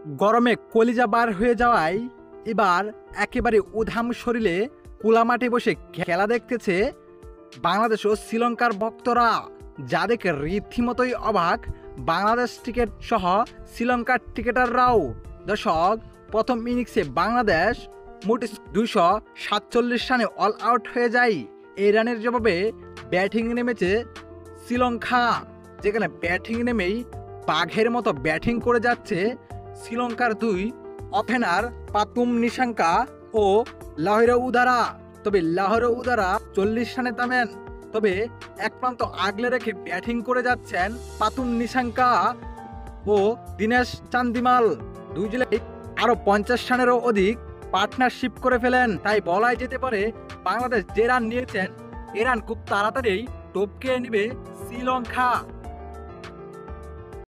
গরমে কলিজা বার হয়ে যাওয়ায় এবার একেবারে উধাম শরীরে কুলামাঠে বসে খেলা দেখতেছে বাংলাদেশ ও শ্রীলঙ্কার ভক্তরা, যা দেখে রীতিমতোই অবাক বাংলাদেশ টিকেট সহ শ্রীলঙ্কার টিকেটাররাও। দর্শক, প্রথম ইনিংসে বাংলাদেশ মোট 247 রানে অল আউট হয়ে যায়। এই রানের জবাবে ব্যাটিং নেমেছে শ্রীলঙ্কা, যেখানে ব্যাটিং নেমেই বাঘের মতো ব্যাটিং করে যাচ্ছে শ্রীলঙ্কার দুই ওপেনার পাতুম নিশাঙ্কা ও লাহিরু উদারা। তবে লাহিরু উদারা 40 রানে থামেন, তবে এক প্রান্ত আগলে রেখে ব্যাটিং করে যাচ্ছেন পাতুম নিশাঙ্কা ও দীনেশ চান্দিমাল। দুই জেলে আরো 50 রানেরও অধিক পার্টনারশিপ করে ফেলেন। তাই বলাই যেতে পারে বাংলাদেশ যে রান নিয়েছেন এ রান খুব তাড়াতাড়ি টপকে নেবে শ্রীলঙ্কা।